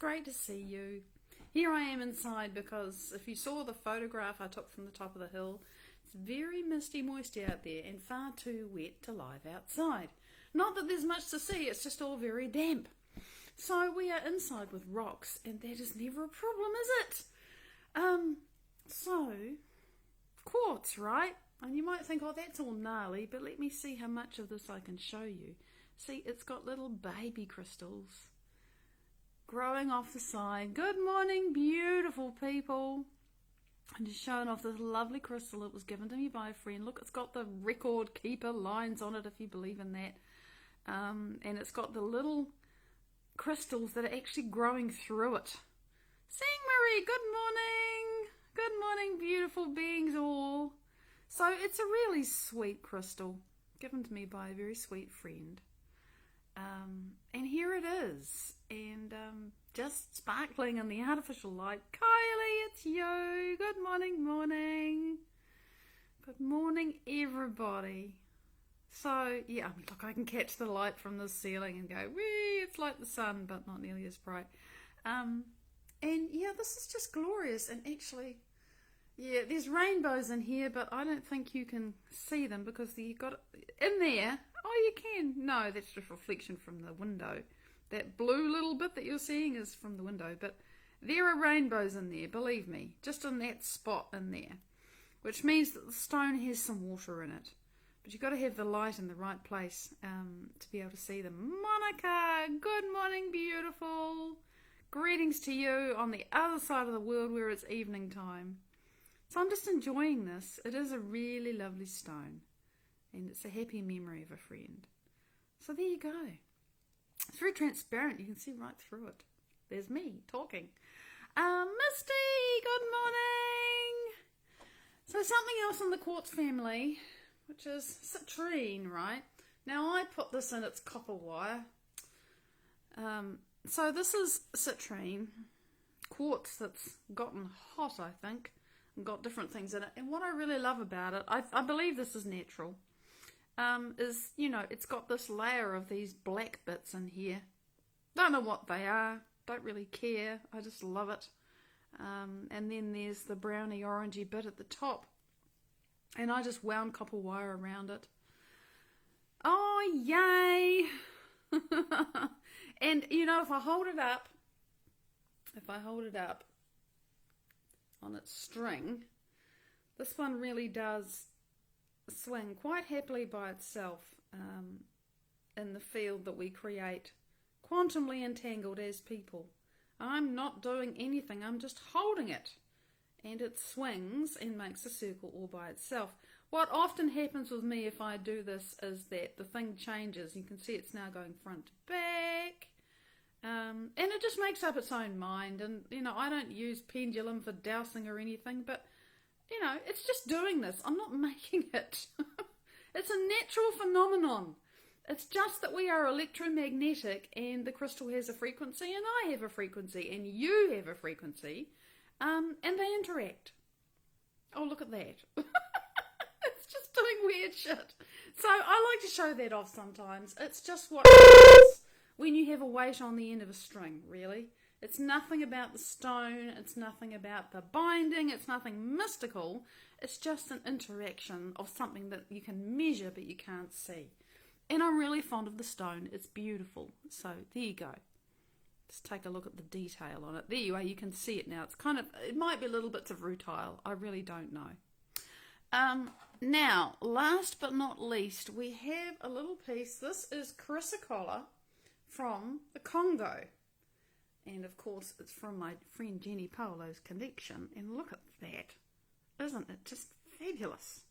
great to see you. Here I am inside because if you saw the photograph I took from the top of the hill, it's very misty moisty out there and far too wet to live outside. Not that there's much to see, it's just all very damp. So we are inside with rocks, and that is never a problem, is it? So, quartz, right? And you might think, oh, that's all gnarly, but let me see how much of this I can show you. See, it's got little baby crystals growing off the side. Good morning, beautiful people. I'm just showing off this lovely crystal that was given to me by a friend. Look, it's got the record keeper lines on it, if you believe in that. And it's got the little crystals that are actually growing through it. Sing Marie, good morning. Good morning, beautiful beings all. So it's a really sweet crystal given to me by a very sweet friend. And here it is. And just sparkling in the artificial light. Kylie, it's you. Good morning. Good morning, everybody. So, yeah, look, I can catch the light from the ceiling and go, wee, it's like the sun, but not nearly as bright. And yeah, this is just glorious. And actually, yeah, there's rainbows in here, but I don't think you can see them because you've got in there. Oh, you can. No, that's just reflection from the window. That blue little bit that you're seeing is from the window, but there are rainbows in there, believe me, just in that spot in there, which means that the stone has some water in it. But you've got to have the light in the right place to be able to see them. Monica, good morning, beautiful. Greetings to you on the other side of the world where it's evening time. So I'm just enjoying this. It is a really lovely stone. And it's a happy memory of a friend. So there you go. It's very transparent. You can see right through it. There's me talking. Misty, good morning. So something else in the quartz family, which is citrine, right? Now I put this in its copper wire. So this is citrine, quartz that's gotten hot, I think, and got different things in it. And what I really love about it, I believe this is natural, is, you know, it's got this layer of these black bits in here. Don't know what they are, don't really care, I just love it. And then there's the browny orangey bit at the top. And I just wound copper wire around it. Oh, yay! And, you know, if I hold it up on its string, this one really does swing quite happily by itself in the field that we create, quantumly entangled as people. I'm not doing anything, I'm just holding it. And it swings and makes a circle all by itself. What often happens with me if I do this is that the thing changes. You can see it's now going front to back. And it just makes up its own mind. And, you know, I don't use pendulum for dowsing or anything, but, you know, it's just doing this. I'm not making it. It's a natural phenomenon. It's just that we are electromagnetic and the crystal has a frequency and I have a frequency and you have a frequency. And they interact. Oh, look at that. It's just doing weird shit. So I like to show that off sometimes. It's just what happens when you have a weight on the end of a string, really. It's nothing about the stone. It's nothing about the binding. It's nothing mystical. It's just an interaction of something that you can measure but you can't see. And I'm really fond of the stone. It's beautiful. So there you go. Just take a look at the detail on it. There you are, you can see it now. It's kind of, it might be little bits of rutile. I really don't know. Now, last but not least, we have a little piece. This is chrysocolla from the Congo. And of course, it's from my friend Jenny Paolo's collection. And look at that. Isn't it just fabulous?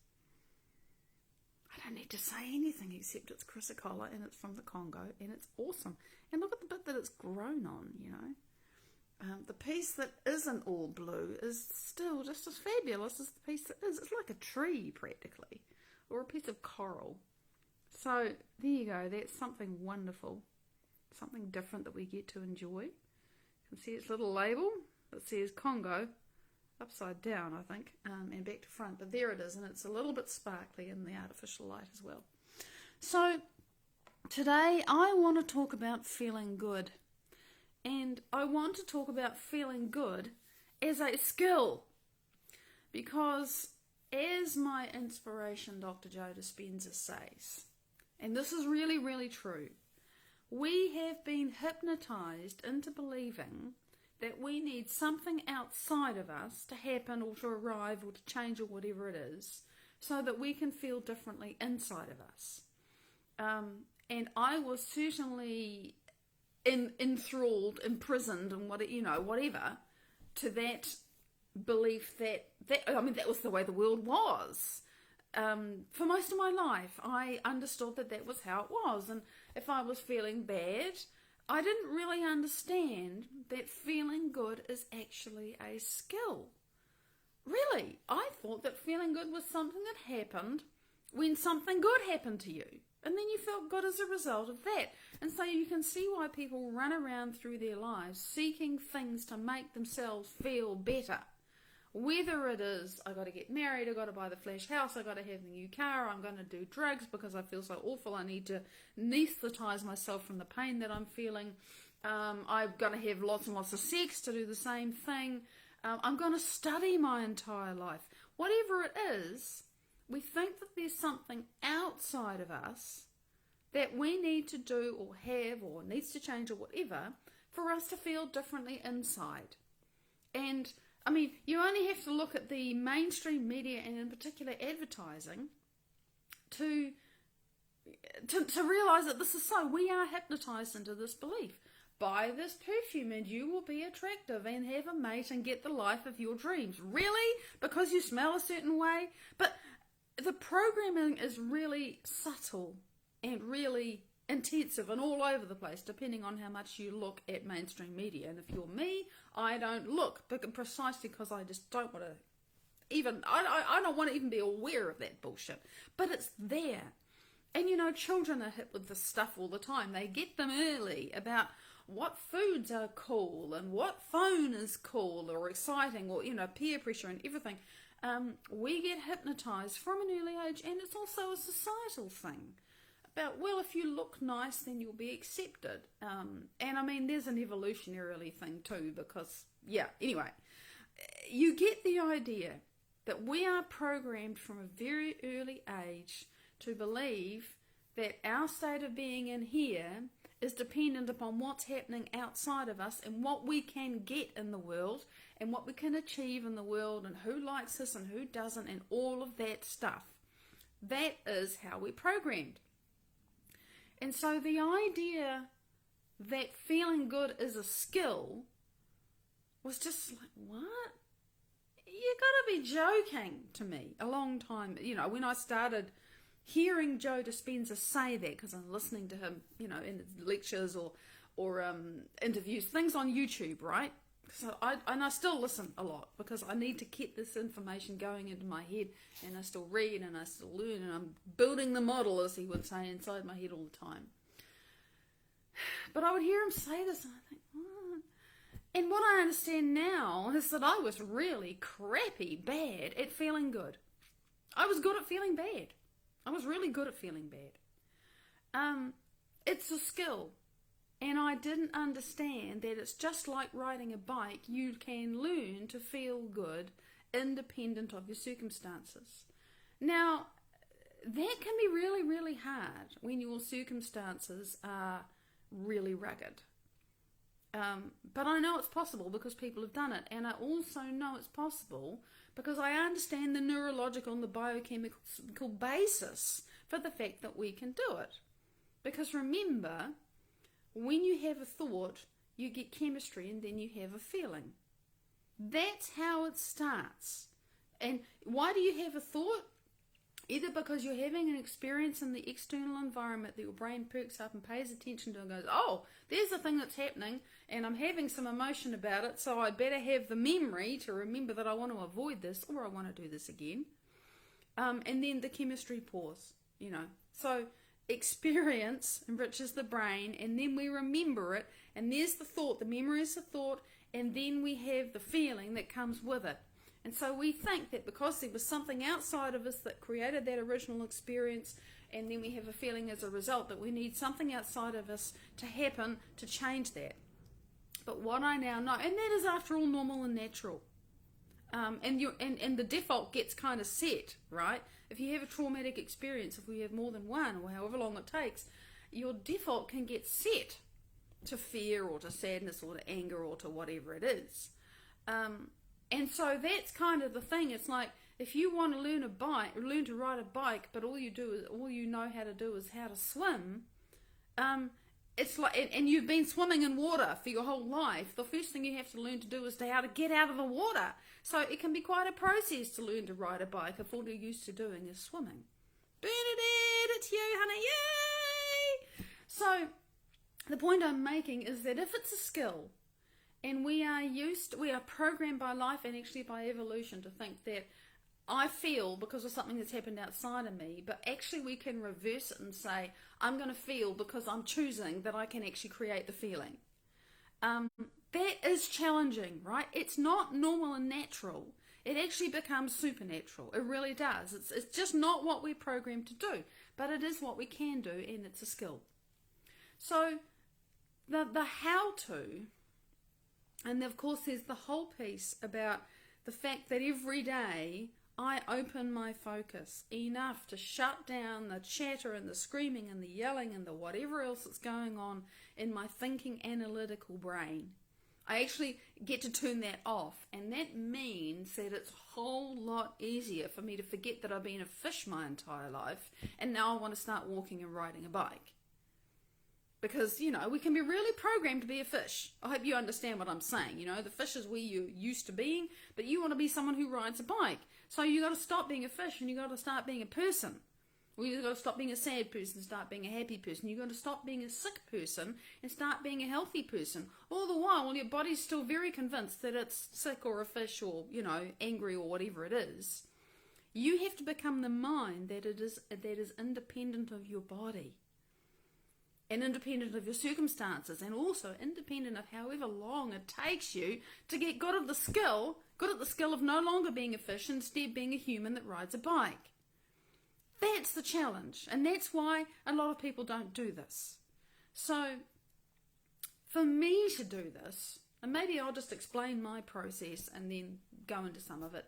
I don't need to say anything except it's chrysocolla and it's from the Congo and it's awesome. And look at the bit that it's grown on, you know. The piece that isn't all blue is still just as fabulous as the piece that is. It's like a tree practically, or a piece of coral. So there you go, that's something wonderful, something different that we get to enjoy. You can see its little label that says Congo, upside down I think, and back to front, but there it is, and it's a little bit sparkly in the artificial light as well. So today I want to talk about feeling good, And I want to talk about feeling good as a skill, because as my inspiration, Dr. Joe Dispenza, says, and this is really, really true, we have been hypnotized into believing that we need something outside of us to happen or to arrive or to change or whatever it is, so that we can feel differently inside of us. And I was certainly enthralled, imprisoned, and whatever, to that belief that was the way the world was. For most of my life, I understood that was how it was, and if I was feeling bad, I didn't really understand that feeling good is actually a skill. Really, I thought that feeling good was something that happened when something good happened to you, and then you felt good as a result of that. And so you can see why people run around through their lives seeking things to make themselves feel better. Whether it is, I got to get married, I got to buy the flash house, I got to have the new car, I'm going to do drugs because I feel so awful, I need to anesthetize myself from the pain that I'm feeling, I'm going to have lots and lots of sex to do the same thing, I'm going to study my entire life. Whatever it is, we think that there's something outside of us that we need to do or have or needs to change or whatever for us to feel differently inside. And I mean, you only have to look at the mainstream media and in particular advertising to realise that this is so. We are hypnotised into this belief. Buy this perfume and you will be attractive and have a mate and get the life of your dreams. Really? Because you smell a certain way? But the programming is really subtle and really intensive and all over the place, depending on how much you look at mainstream media. And if you're me, I don't look, precisely because I just don't want to even, I don't want to even be aware of that bullshit. But it's there. And children are hit with this stuff all the time. They get them early about what foods are cool and what phone is cool or exciting, or peer pressure and everything. We get hypnotized from an early age, and it's also a societal thing about, well, if you look nice then you'll be accepted, and I mean there's an evolutionary thing too, because anyway, you get the idea that we are programmed from a very early age to believe that our state of being in here is dependent upon what's happening outside of us and what we can get in the world and what we can achieve in the world and who likes us and who doesn't and all of that stuff. That is how we're programmed. And so the idea that feeling good is a skill was just like, what? You gotta be joking to me. A long time, when I started hearing Joe Dispenza say that, because I'm listening to him, in his lectures or interviews, things on YouTube, right? So I still listen a lot because I need to keep this information going into my head, and I still read and I still learn, and I'm building the model, as he would say, inside my head all the time. But I would hear him say this and I think, what? And what I understand now is that I was really crappy bad at feeling good. I was good at feeling bad. I was really good at feeling bad. It's a skill. And I didn't understand that it's just like riding a bike. You can learn to feel good independent of your circumstances. Now, that can be really, really hard when your circumstances are really rugged. But I know it's possible because people have done it. And I also know it's possible because I understand the neurological and the biochemical basis for the fact that we can do it. Because remember, when you have a thought, you get chemistry and then you have a feeling. That's how it starts. And why do you have a thought? Either because you're having an experience in the external environment that your brain perks up and pays attention to and goes, oh, there's a thing that's happening and I'm having some emotion about it, so I better have the memory to remember that I want to avoid this or I want to do this again. And then the chemistry pours, So experience enriches the brain, and then we remember it, and there's the thought, the memory is the thought, and then we have the feeling that comes with it. And so we think that because there was something outside of us that created that original experience, and then we have a feeling as a result that we need something outside of us to happen to change that. But what I now know, and that is after all normal and natural, and the default gets kind of set, right? If you have a traumatic experience, if we have more than one, or however long it takes, your default can get set to fear or to sadness or to anger or to whatever it is. And so that's kind of the thing. It's like if you want to learn to ride a bike, but all you know how to do is how to swim. It's like, and you've been swimming in water for your whole life. The first thing you have to learn to do is how to get out of the water. So it can be quite a process to learn to ride a bike if all you're used to doing is swimming. Bernadette, it's you, honey, yay! So the point I'm making is that if it's a skill, and we are programmed by life and actually by evolution to think that I feel because of something that's happened outside of me, but actually we can reverse it and say, I'm going to feel because I'm choosing that I can actually create the feeling. That is challenging, right? It's not normal and natural. It actually becomes supernatural. It really does. It's just not what we're programmed to do, but it is what we can do, and it's a skill. So the how-to, and of course there's the whole piece about the fact that every day I open my focus enough to shut down the chatter and the screaming and the yelling and the whatever else that's going on in my thinking analytical brain. I actually get to turn that off, and that means that it's a whole lot easier for me to forget that I've been a fish my entire life and now I want to start walking and riding a bike. Because, we can be really programmed to be a fish. I hope you understand what I'm saying. The fish is where you're used to being, but you want to be someone who rides a bike. So you got to stop being a fish and you got to start being a person. Or you got to stop being a sad person and start being a happy person. You got to stop being a sick person and start being a healthy person. All the while your body's still very convinced that it's sick or a fish or, angry or whatever it is. You have to become the mind that is independent of your body. And independent of your circumstances, and also independent of however long it takes you to get good at the skill of no longer being a fish, instead being a human that rides a bike. That's the challenge, and that's why a lot of people don't do this. So for me to do this, and maybe I'll just explain my process and then go into some of it,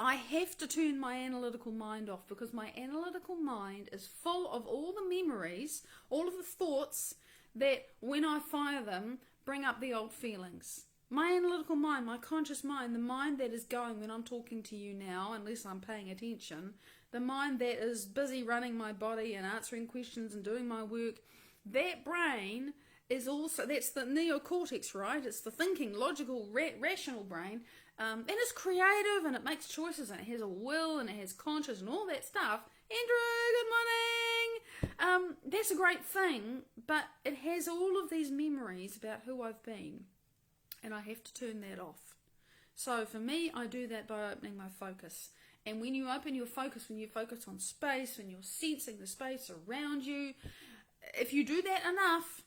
I have to turn my analytical mind off, because my analytical mind is full of all the memories, all of the thoughts that when I fire them bring up the old feelings. My analytical mind, my conscious mind, the mind that is going when I'm talking to you now, unless I'm paying attention, the mind that is busy running my body and answering questions and doing my work, that brain is also, that's the neocortex, right? It's the thinking, logical, rational brain. And it's creative and it makes choices and it has a will and it has conscience and all that stuff. Andrew, good morning. That's a great thing, but it has all of these memories about who I've been, and I have to turn that off. So for me, I do that by opening my focus. And when you open your focus, when you focus on space, when you're sensing the space around you, if you do that enough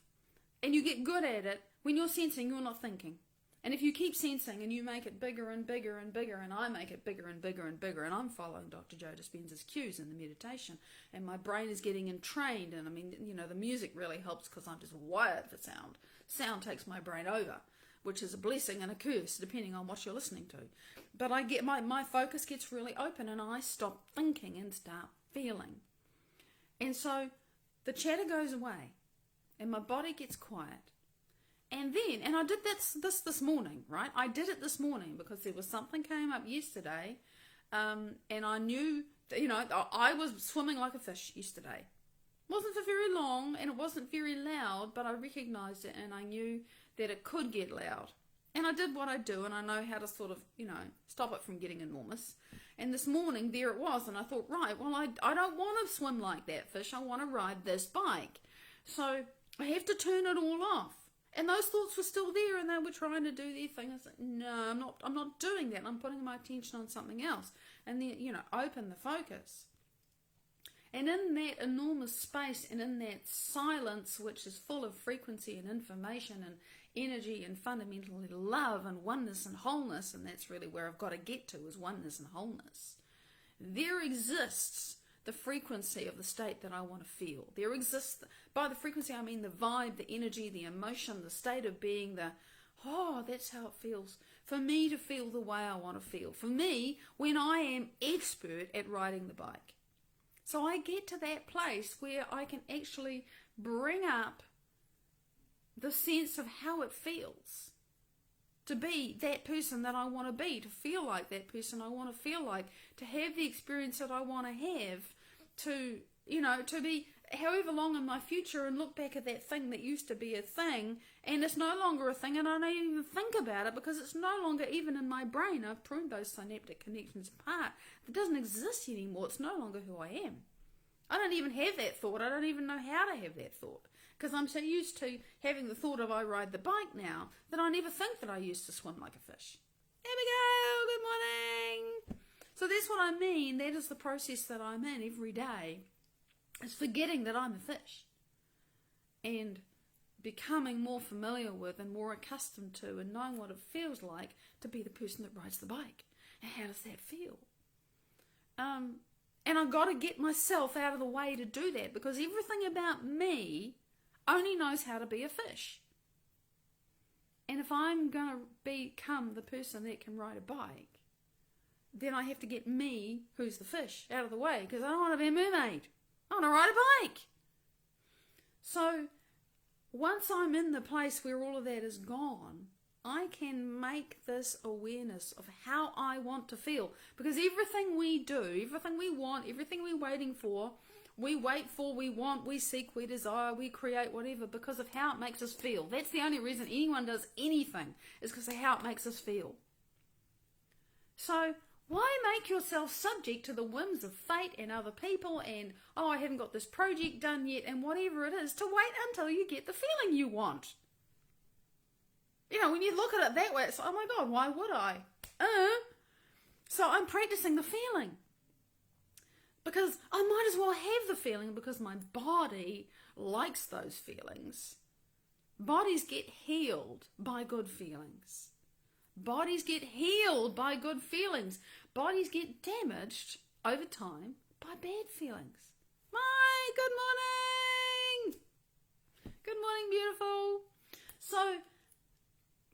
and you get good at it, when you're sensing, you're not thinking. And if you keep sensing and you make it bigger and bigger and bigger, and I make it bigger and bigger and bigger, and I'm following Dr. Joe Dispenza's cues in the meditation, and my brain is getting entrained, and the music really helps because I'm just wired for sound. Sound takes my brain over, which is a blessing and a curse depending on what you're listening to. But I get my focus gets really open, and I stop thinking and start feeling. And so the chatter goes away, and my body gets quiet. And I did this morning, right? I did it this morning because there was something came up yesterday, and I knew that, I was swimming like a fish yesterday. It wasn't for very long, and it wasn't very loud, but I recognised it, and I knew that it could get loud. And I did what I do, and I know how to sort of, stop it from getting enormous. And this morning, there it was, and I thought, right, well, I don't want to swim like that fish. I want to ride this bike. So I have to turn it all off. And those thoughts were still there, and they were trying to do their thing. I said, no, I'm not doing that. I'm putting my attention on something else. And then, open the focus. And in that enormous space and in that silence, which is full of frequency and information and energy and fundamentally love and oneness and wholeness, and that's really where I've got to get to, is oneness and wholeness, there exists the frequency of the state that I want to feel. There exists, by the frequency I mean the vibe, the energy, the emotion, the state of being, the Oh, that's how it feels. For me to feel the way I want to feel. For me, when I am expert at riding the bike. So I get to that place where I can actually bring up the sense of how it feels to be that person that I want to be, to feel like that person I want to feel like, to have the experience that I want to have, to, to be however long in my future and look back at that thing that used to be a thing and it's no longer a thing and I don't even think about it because it's no longer even in my brain. I've pruned those synaptic connections apart. It doesn't exist anymore. It's no longer who I am. I don't even have that thought. I don't even know how to have that thought because I'm so used to having the thought of I ride the bike now that I never think that I used to swim like a fish. Here we go. Good morning. So that's what I mean. That is the process that I'm in every day. It's forgetting that I'm a fish and becoming more familiar with and more accustomed to and knowing what it feels like to be the person that rides the bike. And how does that feel? And I've got to get myself out of the way to do that because everything about me only knows how to be a fish. And if I'm going to become the person that can ride a bike, then I have to get me, who's the fish, out of the way because I don't want to be a mermaid. I want to ride a bike. So once I'm in the place where all of that is gone, I can make this awareness of how I want to feel. Because everything we do, everything we want, everything we're waiting for, we wait for, we want, we seek, we desire, we create whatever because of how it makes us feel. That's the only reason anyone does anything is because of how it makes us feel. So why make yourself subject to the whims of fate and other people and, oh, I haven't got this project done yet and whatever it is, to wait until you get the feeling you want? When you look at it that way, it's like, oh my God, why would I? So I'm practicing the feeling. Because I might as well have the feeling because my body likes those feelings. Bodies get healed by good feelings. Bodies get healed by good feelings. Bodies get damaged over time by bad feelings. Good morning! Good morning, beautiful. So,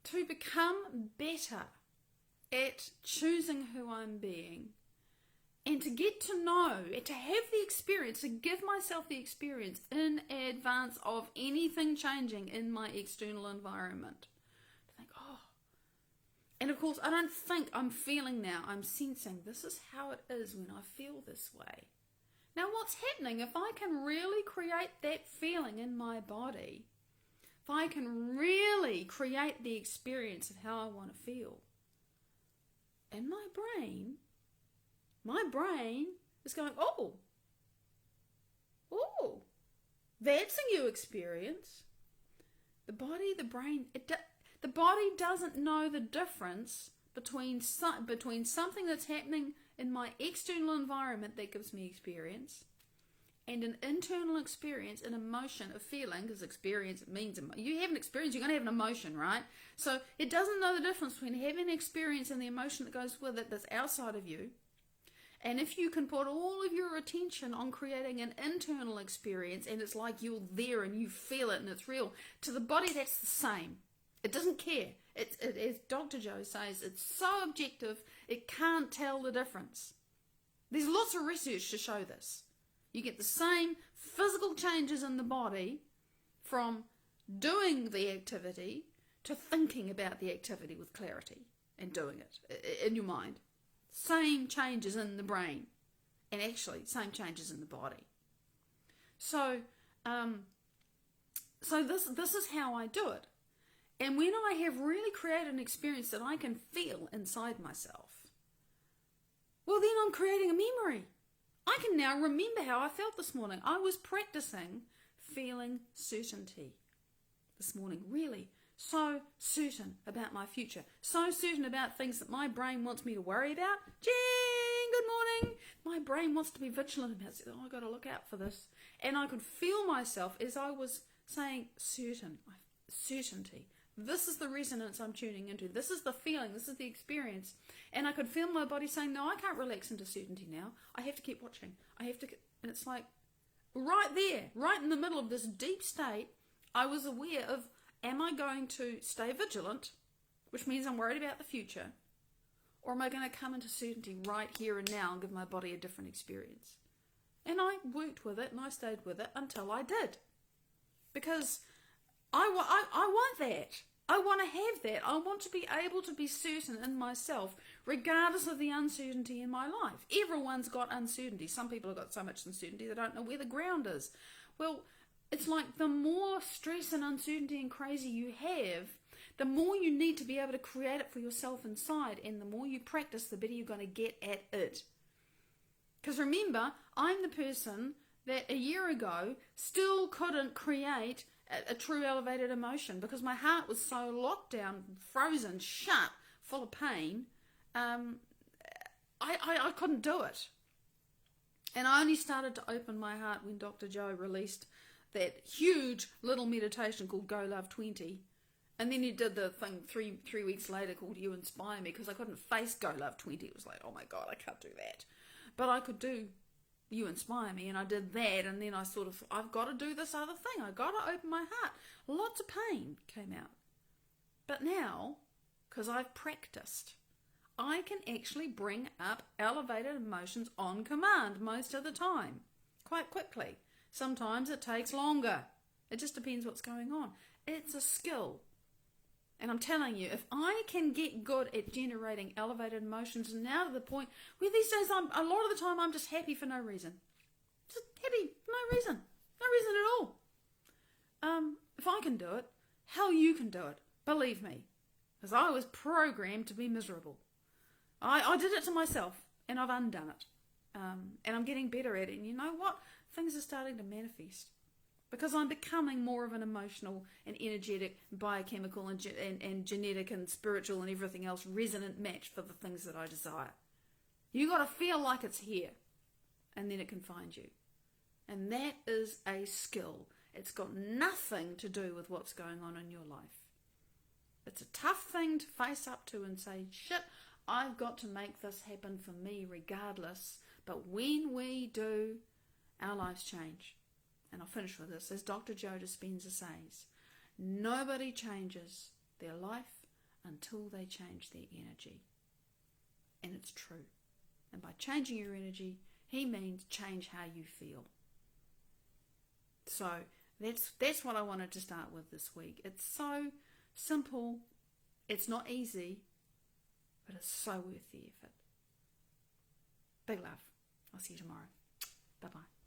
to become better at choosing who I'm being and to get to know, and to have the experience, to give myself the experience in advance of anything changing in my external environment. To think, and of course, I don't think I'm feeling now. I'm sensing this is how it is when I feel this way. Now, what's happening if I can really create that feeling in my body? If I can really create the experience of how I want to feel, in my brain is going, oh, that's a new experience. The body, the brain, the body doesn't know the difference between something that's happening in my external environment that gives me experience and an internal experience, an emotion, a feeling, because experience means you have an experience, you're going to have an emotion, right? So it doesn't know the difference between having an experience and the emotion that goes with it that's outside of you. And if you can put all of your attention on creating an internal experience and it's like you're there and you feel it and it's real, to the body that's the same. It doesn't care. As Dr. Joe says, it's so objective, it can't tell the difference. There's lots of research to show this. You get the same physical changes in the body from doing the activity to thinking about the activity with clarity and doing it in your mind. Same changes in the brain and actually same changes in the body. So this is how I do it. And when I have really created an experience that I can feel inside myself, well, then I'm creating a memory. I can now remember how I felt this morning. I was practicing feeling certainty this morning, really so certain about my future, so certain about things that my brain wants me to worry about. Jen, good morning. My brain wants to be vigilant about it. Oh, I've got to look out for this. And I could feel myself as I was saying certainty. This is the resonance I'm tuning into. This is the feeling. This is the experience. And I could feel my body saying, no, I can't relax into certainty now. I have to keep watching. And it's like right there, right in the middle of this deep state, I was aware of Am I going to stay vigilant, which means I'm worried about the future, or am I going to come into certainty right here and now and give my body a different experience? And I worked with it and I stayed with it until I did. Because I want that. I want to have that. I want to be able to be certain in myself, regardless of the uncertainty in my life. Everyone's got uncertainty. Some people have got so much uncertainty they don't know where the ground is. Well, it's like the more stress and uncertainty and crazy you have, the more you need to be able to create it for yourself inside, and the more you practice, the better you're going to get at it. Because remember, I'm the person that a year ago still couldn't create a true elevated emotion because my heart was so locked down, frozen, shut, full of pain. I couldn't do it. And I only started to open my heart when Dr. Joe released that huge little meditation called Go Love 20. And then he did the thing three weeks later called You Inspire Me, because I couldn't face Go Love 20. It was like, oh my God, I can't do that. But I could do You Inspire Me, and I did that, and then I've got to do this other thing. I've got to open my heart. Lots of pain came out. But now, because I've practiced, I can actually bring up elevated emotions on command most of the time, quite quickly. Sometimes it takes longer. It just depends what's going on. It's a skill. And I'm telling you, if I can get good at generating elevated emotions, and now to the point where these days a lot of the time I'm just happy for no reason. Just happy for no reason. No reason at all. If I can do it, hell, you can do it. Believe me. Because I was programmed to be miserable. I did it to myself, and I've undone it. And I'm getting better at it. And you know what? Things are starting to manifest. Because I'm becoming more of an emotional and energetic, biochemical and genetic and spiritual and everything else resonant match for the things that I desire. You got to feel like it's here, and then it can find you. And that is a skill. It's got nothing to do with what's going on in your life. It's a tough thing to face up to and say, shit, I've got to make this happen for me regardless. But when we do, our lives change. And I'll finish with this. As Dr. Joe Dispenza says, nobody changes their life until they change their energy. And it's true. And by changing your energy, he means change how you feel. So that's what I wanted to start with this week. It's so simple. It's not easy, but it's so worth the effort. Big love. I'll see you tomorrow. Bye-bye.